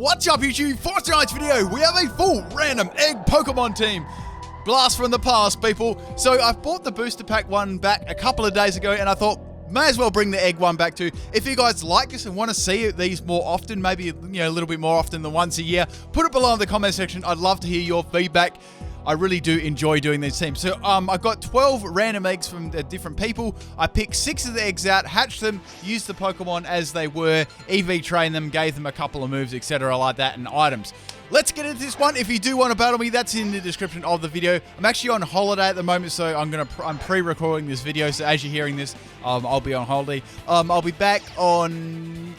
What's up YouTube? For tonight's video, we have a full random egg Pokemon team. Blast from the past, people. So I've bought the booster pack one back a couple of days ago and I thought, may as well bring the egg one back too. If you guys like this and want to see these more often, maybe a little bit more often than once a year, put it below in the comment section. I'd love to hear your feedback. I really do enjoy doing these teams. So I got 12 random eggs from the different people. I picked 6 of the eggs out, hatched them, used the Pokemon as they were, EV trained them, gave them a couple of moves, etc. like that, and items. Let's get into this one. If you do want to battle me, that's in the description of the video. I'm actually on holiday at the moment, so I'm pre-recording this video. So as you're hearing this, I'll be on holiday. I'll be back on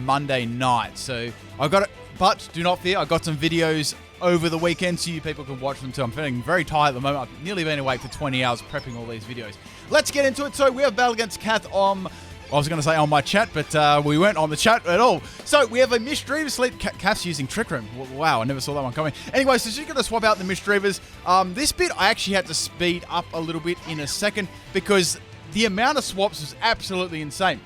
Monday night. So I got it, but do not fear. I got some videos over the weekend so you people can watch them too. I'm feeling very tired at the moment. I've nearly been awake for 20 hours prepping all these videos. Let's get into it. So we have battle against Kath on, I was going to say on my chat, but we weren't on the chat at all. So we have a Misdreavus Sleep. Kath's using Trick Room. Wow, I never saw that one coming. Anyway, so she's going to swap out the Misdreavus. This bit I actually had to speed up a little bit in a second because the amount of swaps was absolutely insane.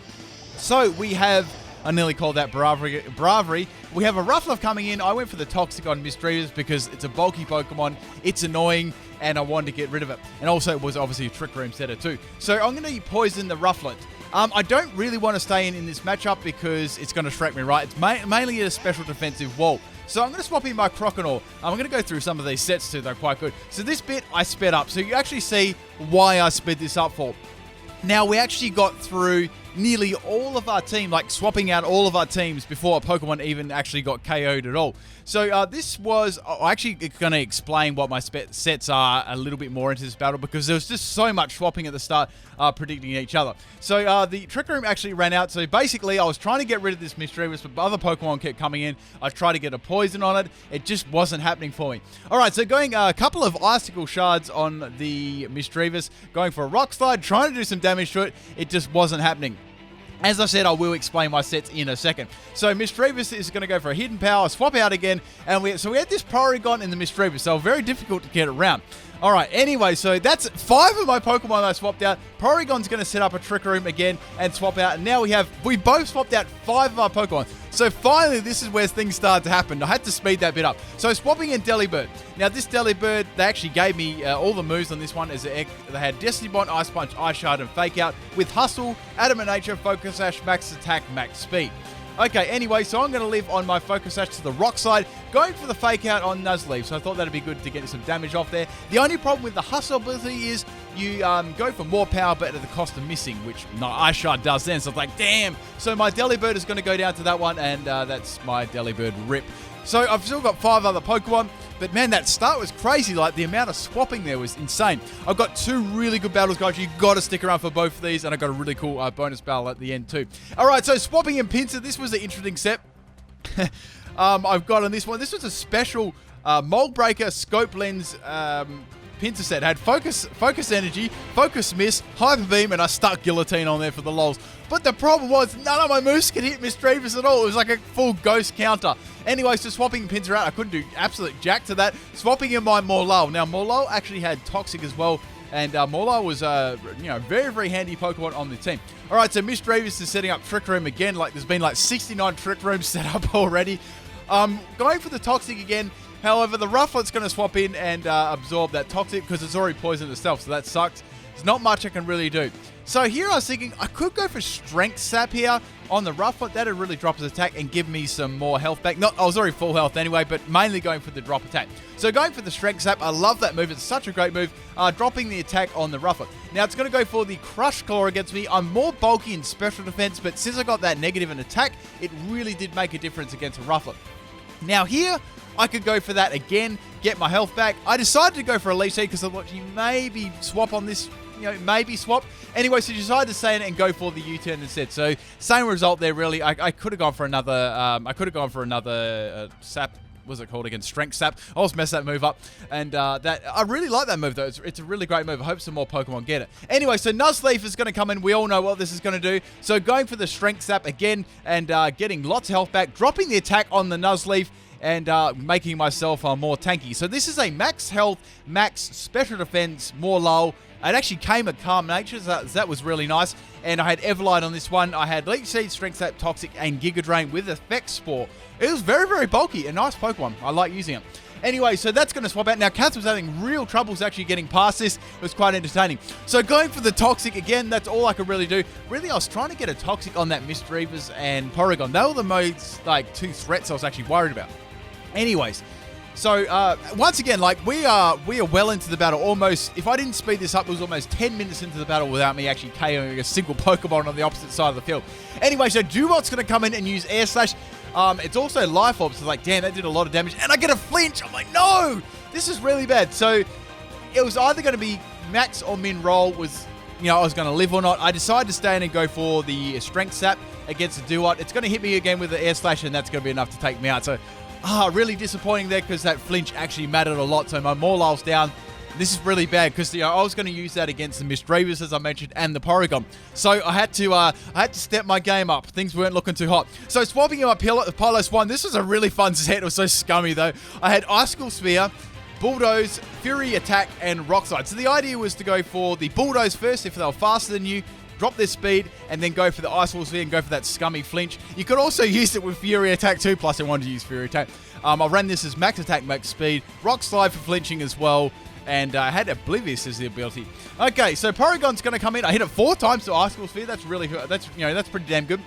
So we have, I nearly called that bravery. We have a Rufflet coming in. I went for the Toxic on Misdreavus because it's a bulky Pokemon. It's annoying, and I wanted to get rid of it. And also, it was obviously a Trick Room setter too. So I'm going to poison the Rufflet. I don't really want to stay in this matchup because it's going to Shrek me, right? It's mainly a special defensive wall. So I'm going to swap in my Croconaw. I'm going to go through some of these sets too. They're quite good. So this bit, I sped up. So you actually see why I sped this up for. Now, we actually got through nearly all of our team, like swapping out all of our teams before a Pokemon even actually got KO'd at all. So this was, I'm actually going to explain what my sets are a little bit more into this battle because there was just so much swapping at the start, predicting each other. So the Trick Room actually ran out. So basically, I was trying to get rid of this Misdreavus, but other Pokemon kept coming in. I tried to get a poison on it. It just wasn't happening for me. All right, so going a couple of Icicle Shards on the Misdreavus, going for a Rock Slide, trying to do some damage to it. It just wasn't happening. As I said, I will explain my sets in a second. So Misdreavus is going to go for a Hidden Power, swap out again, and we had this Porygon in the Misdreavus, so very difficult to get around. All right, anyway, so that's 5 of my Pokemon I swapped out. Porygon's going to set up a Trick Room again and swap out, and now we both swapped out 5 of our Pokemon. So finally, this is where things started to happen. I had to speed that bit up. So swapping in Delibird. Now this Delibird, they actually gave me all the moves on this one as an egg. They had Destiny Bond, Ice Punch, Ice Shard, and Fake Out with Hustle, Adamant Nature, Focus Sash, Max Attack, Max Speed. Okay, anyway, so I'm going to live on my Focus Sash to the Rock side, going for the Fake Out on Nuzleaf, so I thought that'd be good to get some damage off there. The only problem with the Hustle ability is you go for more power, but at the cost of missing, which no Ice Shard does then, so it's like, damn! So my Delibird is going to go down to that one, and that's my Delibird rip. So I've still got 5 other Pokemon, but man, that start was crazy. Like, the amount of swapping there was insane. I've got 2 really good battles, guys. You've got to stick around for both of these, and I got a really cool bonus battle at the end too. All right, so swapping in Pinsir, this was an interesting set. I've got on this one. This was a special Mold Breaker Scope Lens Pinsir set. It had Focus Energy, Focus Miss, Hyper Beam, and I stuck Guillotine on there for the lols. But the problem was none of my moves could hit Misdreavus at all. It was like a full ghost counter. Anyway, so swapping Pinsir out, I couldn't do absolute jack to that. Swapping in my Morlul. Now, Morlul actually had Toxic as well, and Morlul was very, very handy Pokemon on the team. All right, so Misdreavus is setting up Trick Room again. Like, there's been like 69 Trick Rooms set up already. Going for the Toxic again. However, the Rufflet's going to swap in and absorb that Toxic because it's already poisoned itself, so that sucks. There's not much I can really do. So here I was thinking I could go for Strength Sap here on the Rufflet. That'd really drop his attack and give me some more health back. I was already full health anyway, but mainly going for the drop attack. So going for the Strength Sap, I love that move. It's such a great move. Dropping the attack on the Rufflet. Now it's going to go for the Crush Claw against me. I'm more bulky in special defense, but since I got that negative in attack, it really did make a difference against a Rufflet. Now here, I could go for that again, get my health back. I decided to go for a Leech Seed because I thought you maybe swap on this, maybe swap. Anyway, so you decided to stay in it and go for the U-turn instead. So same result there, really. I could have gone for another, Sap. What's it called again? Strength Sap. I almost messed that move up. And I really like that move, though. It's a really great move. I hope some more Pokemon get it. Anyway, so Nuzleaf is going to come in. We all know what this is going to do. So going for the Strength Sap again and getting lots of health back. Dropping the attack on the Nuzleaf. and making myself more tanky. So this is a max health, max special defense, more lull. It actually came at Calm Nature, so that was really nice. And I had Everlight on this one. I had Leech Seed, Strength Sap, Toxic, and Giga Drain with Effect Spore. It was very, very bulky. A nice Pokemon. I like using it. Anyway, so that's going to swap out. Now, Kaz was having real troubles actually getting past this. It was quite entertaining. So going for the Toxic, again, that's all I could really do. Really, I was trying to get a Toxic on that Misdreavus and Porygon. They were the most, two threats I was actually worried about. Anyways, so once again, we are well into the battle. Almost, if I didn't speed this up, it was almost 10 minutes into the battle without me actually KOing a single Pokemon on the opposite side of the field. Anyway, so Dewmott's going to come in and use Air Slash. It's also Life Orb, so damn, that did a lot of damage. And I get a flinch. I'm like, no, this is really bad. So it was either going to be Max or Min Roll was, I was going to live or not. I decided to stay in and go for the Strength Sap against the Dewott. It's going to hit me again with the Air Slash, and that's going to be enough to take me out. So, really disappointing there because that flinch actually mattered a lot. So my Morlal's down. This is really bad because I was going to use that against the Misdreavus, as I mentioned, and the Porygon. So I had to step my game up. Things weren't looking too hot. So swapping in my Piloswine, this was a really fun set. It was so scummy though. I had Icicle Sphere, Bulldoze, Fury Attack, and Rock Slide. So the idea was to go for the Bulldoze first if they were faster than you, drop their speed, and then go for the Icicle Sphere and go for that scummy flinch. You could also use it with Fury Attack too, plus I wanted to use Fury Attack. I ran this as Max Attack, Max Speed, Rock Slide for flinching as well, and I had Oblivious as the ability. Okay, so Porygon's going to come in. I hit it 4 times to Icicle Sphere. That's really, that's pretty damn good.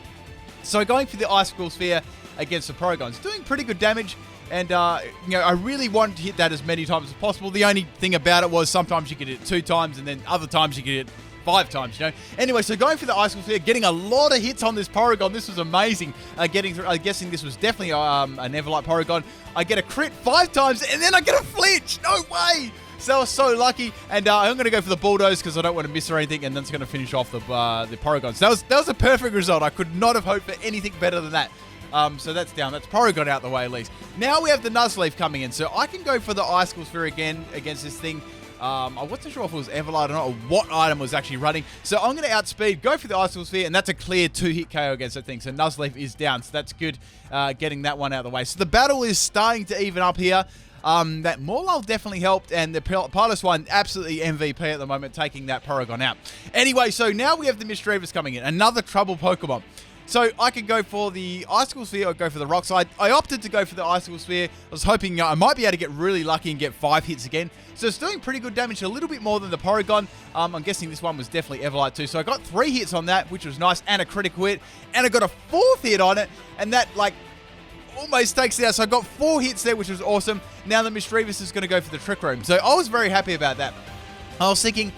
So going for the Icicle Sphere against the Porygon, it's doing pretty good damage. And, I really wanted to hit that as many times as possible. The only thing about it was sometimes you could hit it 2 times, and then other times you could hit it 5 times, Anyway, so going for the Icicle Sphere, getting a lot of hits on this Porygon. This was amazing. Getting through, I'm guessing this was definitely an Everlight Porygon. I get a crit 5 times, and then I get a flinch. No way. So I was so lucky, and I'm going to go for the Bulldoze because I don't want to miss or anything, and then it's going to finish off the Porygon. So that was a perfect result. I could not have hoped for anything better than that. So that's down. That's Porygon out the way at least. Now we have the Nuzleaf coming in, so I can go for the Icicle Sphere again against this thing. I wasn't sure if it was Everlight or not, or what item was actually running. So I'm going to outspeed, go for the Icicle Sphere, and that's a clear 2-hit KO against that thing. So Nuzleaf is down, so that's good, getting that one out of the way. So the battle is starting to even up here. That Morlul definitely helped, and the Piloswine absolutely MVP at the moment, taking that Porygon out. Anyway, so now we have the Misdreavus coming in, another trouble Pokemon. So I could go for the Icicle Sphere or go for the Rock Slide. I opted to go for the Icicle Sphere. I was hoping I might be able to get really lucky and get 5 hits again. So it's doing pretty good damage, a little bit more than the Porygon. I'm guessing this one was definitely Everlight too. So I got 3 hits on that, which was nice, and a critical hit. And I got a 4th hit on it, and that, almost takes it out. So I got 4 hits there, which was awesome. Now the Misdreavus is going to go for the Trick Room. So I was very happy about that. I was thinking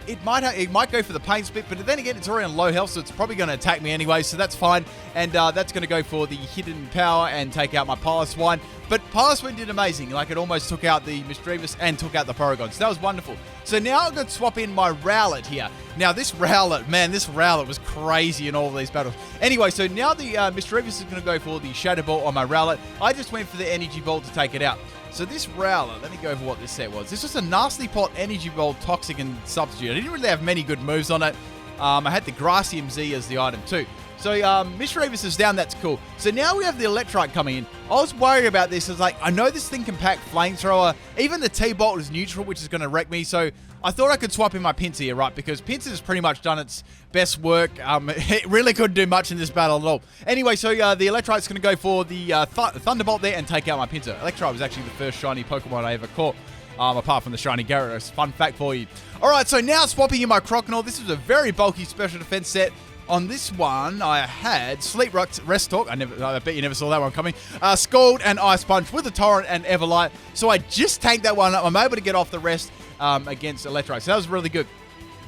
it might go for the Pain Spit, but then again, it's already on low health, so it's probably going to attack me anyway, so that's fine. And that's going to go for the Hidden Power and take out my Piloswine. But Piloswine did amazing. It almost took out the Misdreavus and took out the Porygon. So that was wonderful. So now I'm going to swap in my Rowlet here. Now this Rowlet was crazy in all of these battles. Anyway, so now the Misdreavus is going to go for the Shadow Ball on my Rowlet. I just went for the Energy Ball to take it out. So this Rowlet, let me go over what this set was. This was a Nasty Pot, Energy Ball, Toxic, and Substitute. I didn't really have many good moves on it. I had the Grassium Z as the item too. So Misdreavus is down, that's cool. So now we have the Electrike coming in. I was worried about this. I was like, I know this thing can pack Flamethrower. Even the T-Bolt is neutral, which is going to wreck me. So I thought I could swap in my Pinsir here, right? Because Pinsir has pretty much done its best work. It really couldn't do much in this battle at all. Anyway, so the Electrike's going to go for the Thunderbolt there and take out my Pinsir. Electrike was actually the first shiny Pokemon I ever caught. Apart from the shiny Gyarados. Fun fact for you. Alright, so now swapping in my Croconaw. This was a very bulky special defense set. On this one, I had Sleep Rest Talk. I bet you never saw that one coming. Scald and Ice Punch with the Torrent and Everlight. So I just tanked that one up. I'm able to get off the rest against Electrike. So that was really good.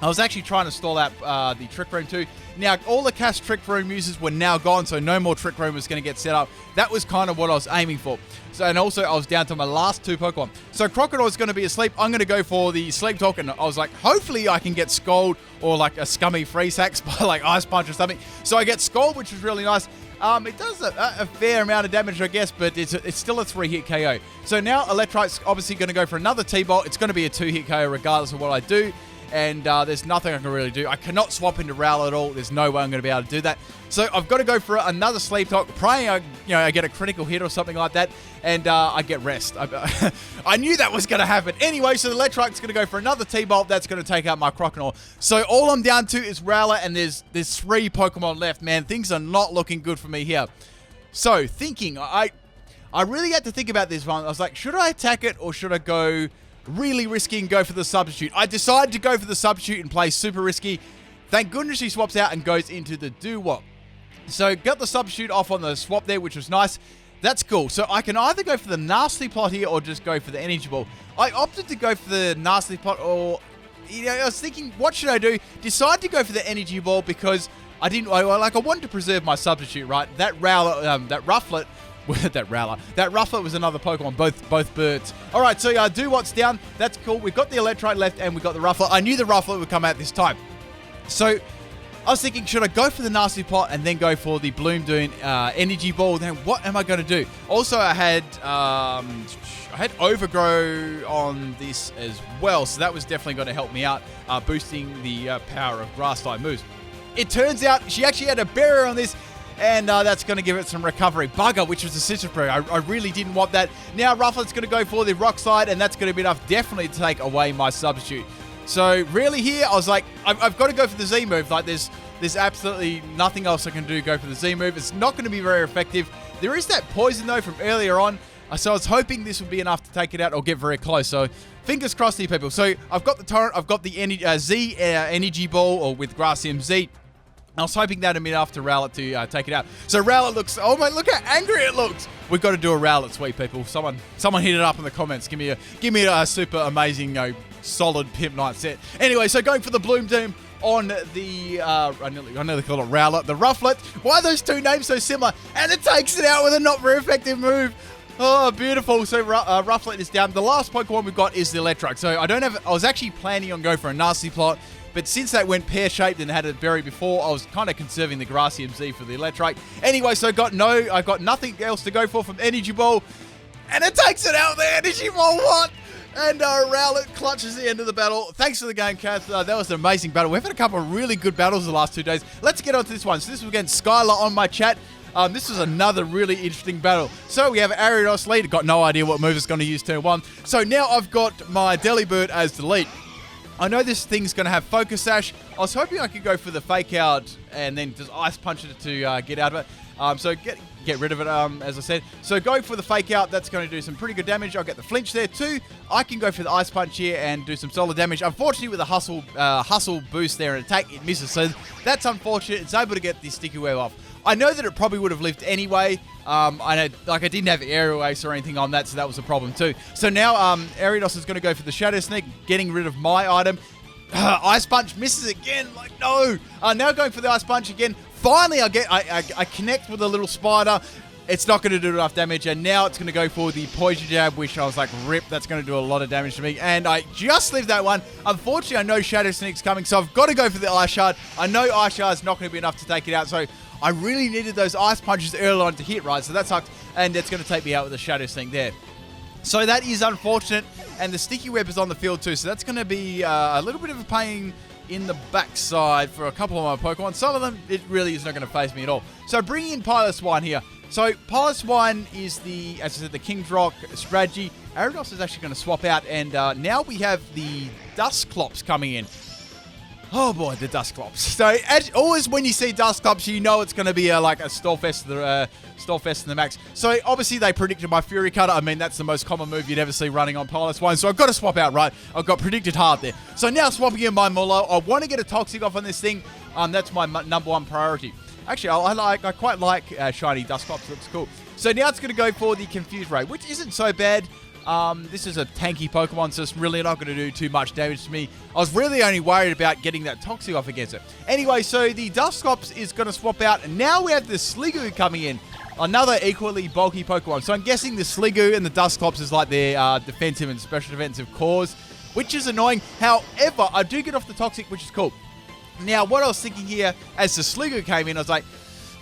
I was actually trying to stall out the Trick Room too. Now, all the cast Trick Room users were now gone, so no more Trick Room was going to get set up. That was kind of what I was aiming for. So, and also, I was down to my last 2 Pokemon. So, Crocodile is going to be asleep. I'm going to go for the Sleep Talk, and I was like, hopefully I can get Scald or a scummy Freeze Hacks by Ice Punch or something. So, I get Scald, which is really nice. It does a fair amount of damage, I guess, but it's still a 3-hit KO. So, now Electrike's obviously going to go for another T-Bolt. It's going to be a 2-hit KO regardless of what I do. and there's nothing I can really do. I cannot swap into Rowlet at all. There's no way I'm going to be able to do that. So I've got to go for another Sleep Talk, praying I get a critical hit or something like that, and I get rest. I knew that was going to happen. Anyway, so the Electrike's going to go for another T-Bolt. That's going to take out my Crocodile. So all I'm down to is Rowlet, and there's 3 Pokemon left. Man, things are not looking good for me here. So thinking, I really had to think about this one. I was like, should I attack it or should I go really risky and go for the substitute? I decided to go for the substitute and play super risky. Thank goodness she swaps out and goes into the Doo-Wop. So got the substitute off on the swap there, which was nice. That's cool. So I can either go for the Nasty Plot here or just go for the Energy Ball. I opted to go for the Nasty Plot, or I was thinking, what should I do? Decided to go for the Energy Ball because I wanted to preserve my substitute, right? That Rowlet, that Rufflet, that Rufflet was another Pokemon, both birds. All right, so Doo-Wop's down. That's cool. We've got the Electrike left, and we've got the Rufflet. I knew the Rufflet would come out this time. So I was thinking, should I go for the Nasty Plot and then go for the Bloom Dune Energy Ball? Then what am I going to do? Also, I had Overgrow on this as well, so that was definitely going to help me out, boosting the power of Grass-type moves. It turns out she actually had a Barrier on this, and that's going to give it some recovery. Bugger, which was a Citrus Berry. I really didn't want that. Now Rufflet's going to go for the Rock Slide, and that's going to be enough definitely to take away my substitute. So really here, I was like, I've got to go for the Z move. Like there's absolutely nothing else I can do. Go for the Z move. It's not going to be very effective. There is that poison though from earlier on. So I was hoping this would be enough to take it out or get very close. So fingers crossed here, people. So I've got the Torrent. I've got the Z Energy Ball, or with Grassium Z. I was hoping that would be enough to Rowlet to take it out. So Rowlet looks, oh my, look how angry it looks. We've got to do a Rowlet sweep, people. Someone hit it up in the comments. Give me a super amazing, solid Pimpnite set. Anyway, so going for the Bloom Doom on the, I nearly call it Rowlet, the Rufflet. Why are those two names so similar? And it takes it out with a not very effective move. Oh, beautiful. So Rufflet is down. The last Pokemon we've got is the Electrike. So I was actually planning on going for a Nasty Plot, but since that went pear-shaped and had a berry before, I was kind of conserving the Grassium Z for the Electrike. Anyway, so I've got nothing else to go for from Energy Ball, and it takes it out there. Energy Ball, what? And Rowlet clutches the end of the battle. Thanks for the game, Kath. That was an amazing battle. We've had a couple of really good battles the last 2 days. Let's get on to this one. So this was against Skylar on my chat. This was another really interesting battle. So we have Ariados lead. Got no idea what move it's going to use turn 1. So now I've got my Delibird as the lead. I know this thing's going to have Focus Sash. I was hoping I could go for the Fake Out and then just Ice Punch it to get out of it. So get rid of it, as I said. So going for the Fake Out, that's going to do some pretty good damage. I'll get the Flinch there too. I can go for the Ice Punch here and do some solid damage. Unfortunately, with the Hustle boost there and attack, it misses. So that's unfortunate. It's able to get the Sticky Web off. I know that it probably would have lived anyway. I didn't have Aerial Ace or anything on that, so that was a problem too. So now Ariados is going to go for the Shadow Sneak, getting rid of my item. Ice Punch misses again. Like, no. Now going for the Ice Punch again. Finally, I connect with a little Spider. It's not going to do enough damage, and now it's going to go for the Poison Jab, which I was like, rip, that's going to do a lot of damage to me. And I just lived that one. Unfortunately, I know Shadow Sneak's coming, so I've got to go for the Ice Shard. I know Ice Shard's not going to be enough to take it out, so I really needed those Ice Punches early on to hit, right? So that sucked, and it's going to take me out with the Shadow Sneak there. So that is unfortunate, and the Sticky Web is on the field too, so that's going to be a little bit of a pain in the backside for a couple of my Pokemon. Some of them, it really is not going to phase me at all. So bringing in Piloswine here. So Piloswine is the, as I said, the King's Rock strategy. Ariados is actually going to swap out, and now we have the Dusclops coming in. Oh boy, the Dusclops. So always when you see Dusclops, you know it's going to be like a Stallfest in the max. So obviously they predicted my Fury Cutter. I mean, that's the most common move you'd ever see running on Piloswine. So I've got to swap out, right? I've got predicted hard there. So now swapping in my Mullow. I want to get a Toxic off on this thing. That's my number one priority. Actually, I quite like shiny Dusclops. Looks cool. So now it's going to go for the Confused Ray, which isn't so bad. This is a tanky Pokemon, so it's really not going to do too much damage to me. I was really only worried about getting that Toxic off against it. Anyway, so the Dusclops is going to swap out, and now we have the Sliggoo coming in. Another equally bulky Pokemon. So I'm guessing the Sliggoo and the Dusclops is like their defensive and special defensive cores, which is annoying. However, I do get off the Toxic, which is cool. Now, what I was thinking here, as the Sliggoo came in, I was like,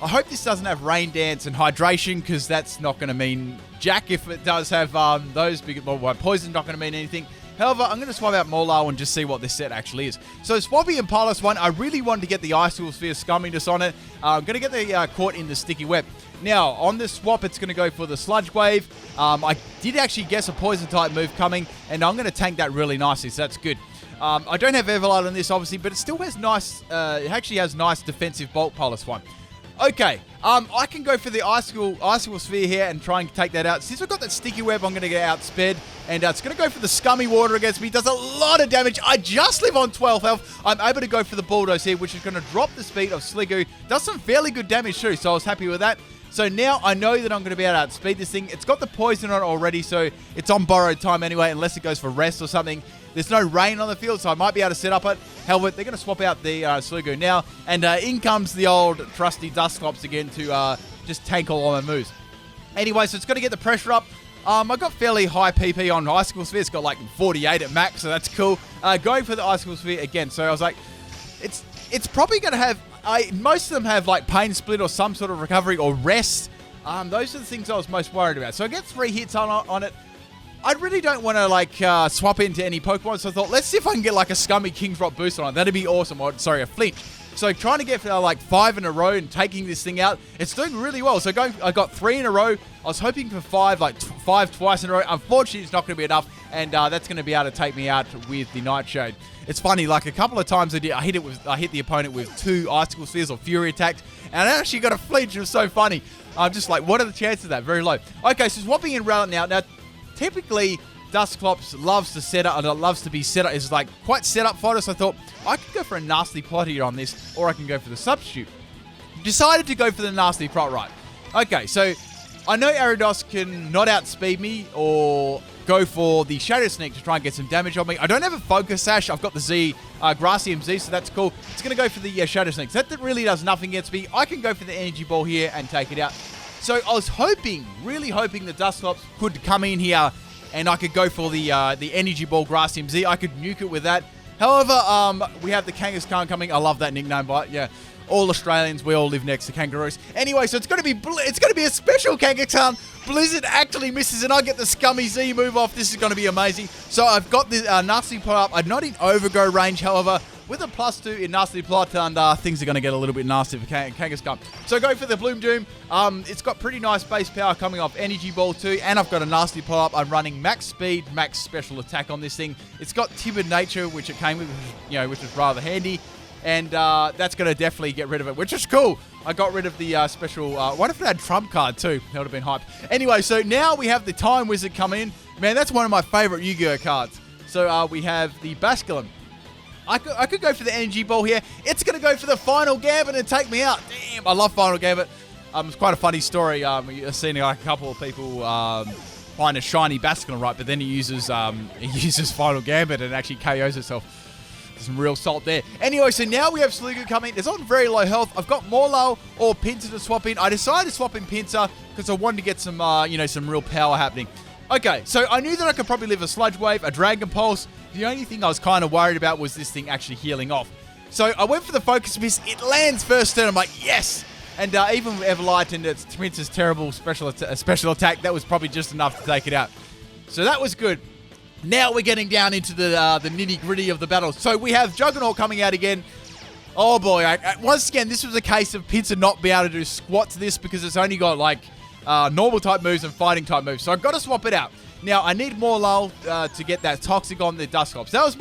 I hope this doesn't have Rain Dance and Hydration, because that's not going to mean jack if it does have those. Well, Poison's not going to mean anything. However, I'm going to swap out Molal and just see what this set actually is. So swapping in Piloswine, I really wanted to get the Icicle Sphere Scumminess on it. I'm going to get the caught in the Sticky Web. Now, on this swap, it's going to go for the Sludge Wave. I did actually guess a Poison type move coming, and I'm going to tank that really nicely, so that's good. I don't have Everlight on this, obviously, but it still has nice, it actually has nice defensive bulk Piloswine. Okay, I can go for the Icicle Sphere here and try and take that out. Since I've got that Sticky Web, I'm going to get outsped. And it's going to go for the Scummy Water against me. Does a lot of damage. I just live on 12 health. I'm able to go for the Bulldoze here, which is going to drop the speed of Sliggoo. Does some fairly good damage too, so I was happy with that. So now I know that I'm going to be able to outspeed this thing. It's got the poison on it already, so it's on borrowed time anyway, unless it goes for rest or something. There's no rain on the field, so I might be able to set up it. However, they're going to swap out the Sliggoo now, and in comes the old trusty Dusclops again to just tank all my moves. Anyway, so it's going to get the pressure up. I got fairly high PP on Icicle Sphere. It's got like 48 at max, so that's cool. Going for the Icicle Sphere again, so I was like, it's probably going to have... most of them have like Pain Split or some sort of recovery or rest. Those are the things I was most worried about. So I get 3 hits on it. I really don't want to like swap into any Pokemon, so I thought, let's see if I can get like a Scummy King's Drop boost on it. That'd be awesome. Or, sorry, a Flinch. So trying to get like 5 in a row and taking this thing out, it's doing really well. So I got 3 in a row. I was hoping for 5, like 5 twice in a row. Unfortunately, it's not going to be enough, and that's going to be able to take me out with the Nightshade. It's funny, like a couple of times I hit the opponent with 2 Icicle Spheres or Fury attacks, and I actually got a Flinch. It was so funny. I'm just like, what are the chances of that? Very low. Okay, so swapping in Rowlet now. Now, typically, Dusclops loves to set up, and it loves to be set up. It's like quite set up for us. I thought I could go for a nasty plot here on this, or I can go for the substitute. Decided to go for the nasty plot, right? Okay, so I know Ariados can not outspeed me or go for the Shadow Sneak to try and get some damage on me. I don't have a Focus Sash. I've got the Z, Gracium Z, so that's cool. It's going to go for the Shadow Sneak. So that really does nothing against me. I can go for the Energy Ball here and take it out. So I was hoping, really hoping the Dusclops could come in here and I could go for the Energy Ball Gracium Z. I could nuke it with that. However, we have the Kangaskhan coming. I love that nickname, but yeah, all Australians, we all live next to kangaroos. Anyway, so it's going to be a special Kangaskhan. Blizzard actually misses, and I get the Scummy Z move off. This is going to be amazing. So I've got the Nasty Plot up. I'm not in Overgrow range, however. With a +2 in Nasty Plot, and things are going to get a little bit nasty for Kangaskhan. So go for the Bloom Doom. It's got pretty nice base power coming off Energy Ball too, and I've got a Nasty Plot up. I'm running max speed, max special attack on this thing. It's got Timid Nature, which it came with, which is rather handy. And that's going to definitely get rid of it, which is cool. I got rid of the special... what if it had Trump card too? That would have been hype. Anyway, so now we have the Time Wizard come in. Man, that's one of my favorite Yu-Gi-Oh cards. So we have the Basculin. I could go for the Energy Ball here. It's going to go for the Final Gambit and take me out. Damn, I love Final Gambit. It's quite a funny story. I've seen like a couple of people find a shiny Basculin, right? But then he uses Final Gambit and actually KOs itself. Some real salt there. Anyway, so now we have Sliggoo coming. It's on very low health. I've got Morlow or Pinsir to swap in. I decided to swap in Pinsir because I wanted to get some, some real power happening. Okay, so I knew that I could probably live a Sludge Wave, a Dragon Pulse. The only thing I was kind of worried about was this thing actually healing off. So I went for the Focus Miss. It lands first turn. I'm like, yes! And even with Everlight and its Prince's terrible special attack, that was probably just enough to take it out. So that was good. Now we're getting down into the nitty-gritty of the battle. So we have Juggernaut coming out again. Oh boy, once again, this was a case of Pinsir not being able to do squat to this because it's only got like normal type moves and fighting type moves. So I've got to swap it out. Now I need more lull to get that Toxic on the Dusclops. That was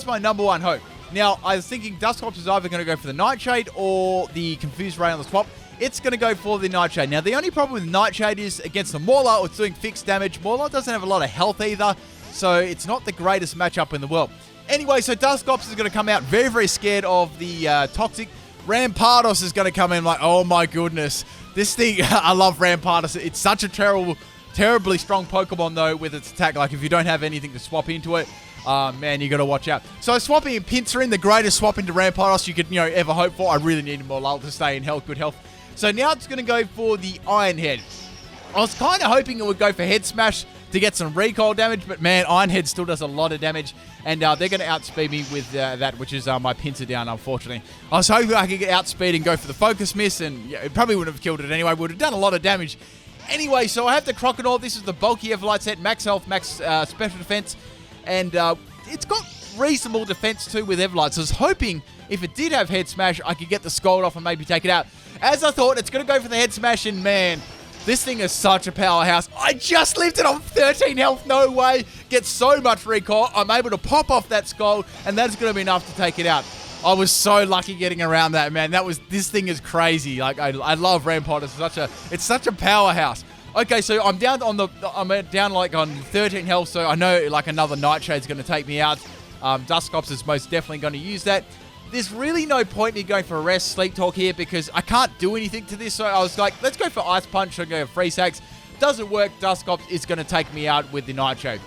my number one hope. Now I was thinking Dusclops is either going to go for the Nightshade or the Confused Ray on the swap. It's going to go for the Nightshade. Now the only problem with Nightshade is against the Morlock, it's doing fixed damage. Morlock doesn't have a lot of health either. So it's not the greatest matchup in the world. Anyway, so Dusclops is going to come out very, very scared of the Toxic. Rampardos is going to come in like, oh my goodness. This thing, I love Rampardos. It's such a terribly strong Pokemon though with its attack. Like if you don't have anything to swap into it, man, you got to watch out. So swapping in Pinsir in, the greatest swap into Rampardos you could ever hope for. I really needed more lull to stay in good health. So now it's going to go for the Iron Head. I was kind of hoping it would go for Head Smash to get some recoil damage, but man, Iron Head still does a lot of damage, and they're going to outspeed me with that, which is my Pinsir down, unfortunately. I was hoping I could get outspeed and go for the Focus Miss, and it probably would have killed it anyway. Would have done a lot of damage. Anyway, so I have the Crocodile. This is the bulky Everlight set, max health, max special defense. and it's got reasonable defense too with Everlight. So I was hoping if it did have Head Smash, I could get the Scald off and maybe take it out. As I thought, it's going to go for the Head Smash, and man, this thing is such a powerhouse. I just lived it on 13 health, no way. Gets so much recoil. I'm able to pop off that Scald, and that's going to be enough to take it out. I was so lucky getting around that, man. This thing is crazy. Like, I love Rampart. It's such a powerhouse. Okay, so I'm down like on 13 health, so I know like another Nightshade's going to take me out. Dusclops is most definitely going to use that. There's really no point in me going for a rest sleep talk here because I can't do anything to this. So I was like, let's go for Ice Punch and go for Freeze Hacks. Doesn't work. Dusclops is going to take me out with the Nightshade.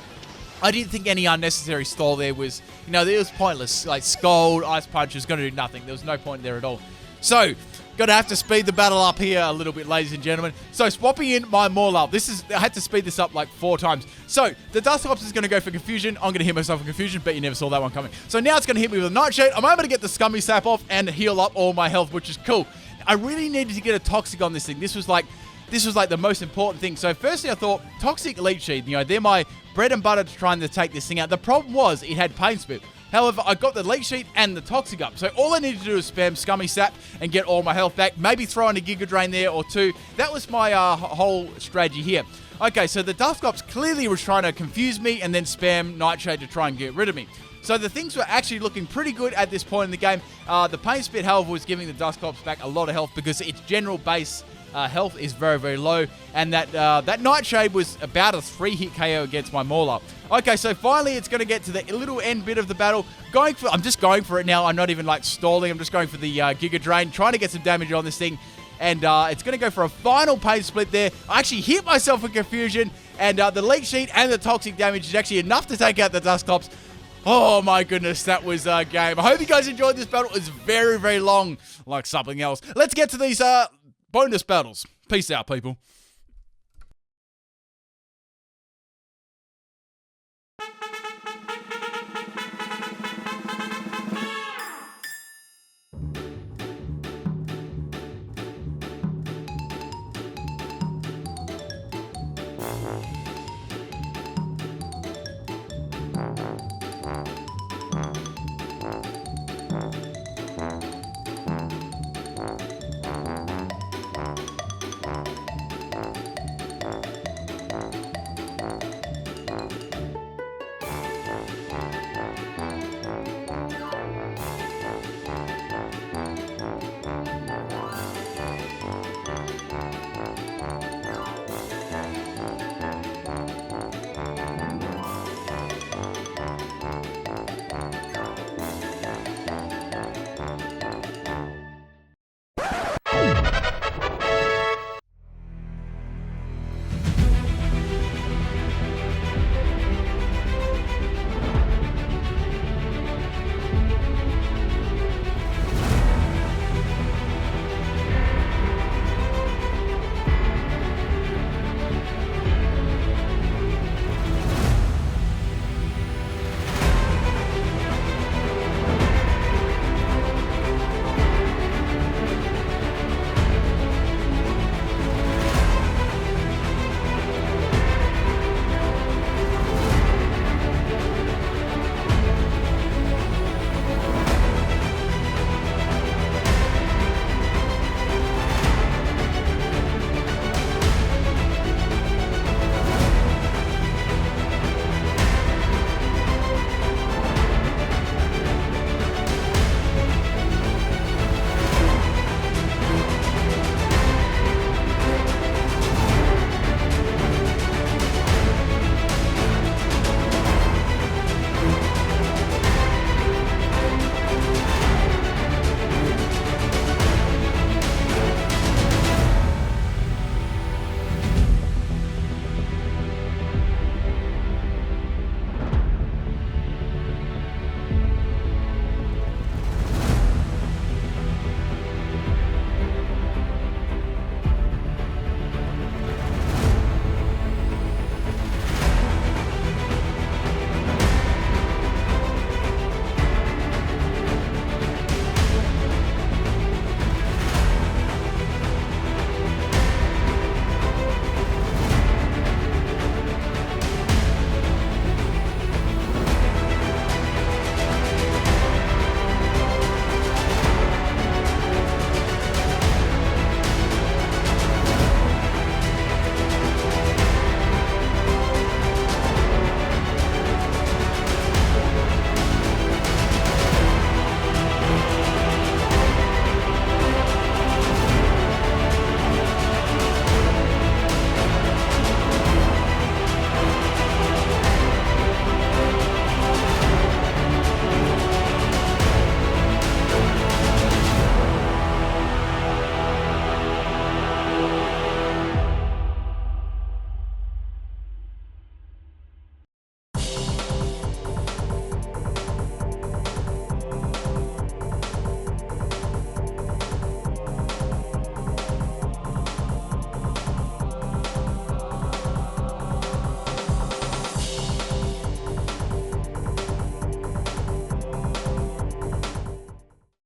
I didn't think any unnecessary stall there was, it was pointless. Like Scald, Ice Punch was going to do nothing. There was no point there at all. So, gonna have to speed the battle up here a little bit, ladies and gentlemen. So, swapping in my Morlul. I had to speed this up like 4 times. So, the Dusclops is gonna go for Confusion. I'm gonna hit myself with Confusion, but you never saw that one coming. So now it's gonna hit me with a Nightshade. I'm able to get the Scummy Sap off and heal up all my health, which is cool. I really needed to get a Toxic on this thing. This was like the most important thing. So firstly, I thought Toxic Leech Seed, they're my bread and butter to trying to take this thing out. The problem was it had Pain Spit. However, I got the Leech Seed and the Toxic up. So all I needed to do was spam Scummy Sap and get all my health back. Maybe throw in a Giga Drain there or 2. That was my whole strategy here. Okay, so the Dusclops clearly was trying to confuse me and then spam Nightshade to try and get rid of me. So the things were actually looking pretty good at this point in the game. The Pain Spit, however, was giving the Dusclops back a lot of health because its general base health is very, very low. And that Nightshade was about a 3-hit KO against my Mauler. Okay, so finally it's going to get to the little end bit of the battle. I'm just going for it now. I'm not even like stalling. I'm just going for the Giga Drain, trying to get some damage on this thing. And it's going to go for a final Pain Split there. I actually hit myself with Confusion. And the Leech Seed and the Toxic damage is actually enough to take out the Dusclops. Oh my goodness, that was a game. I hope you guys enjoyed this battle. It's very, very long, like something else. Let's get to these bonus battles. Peace out, people.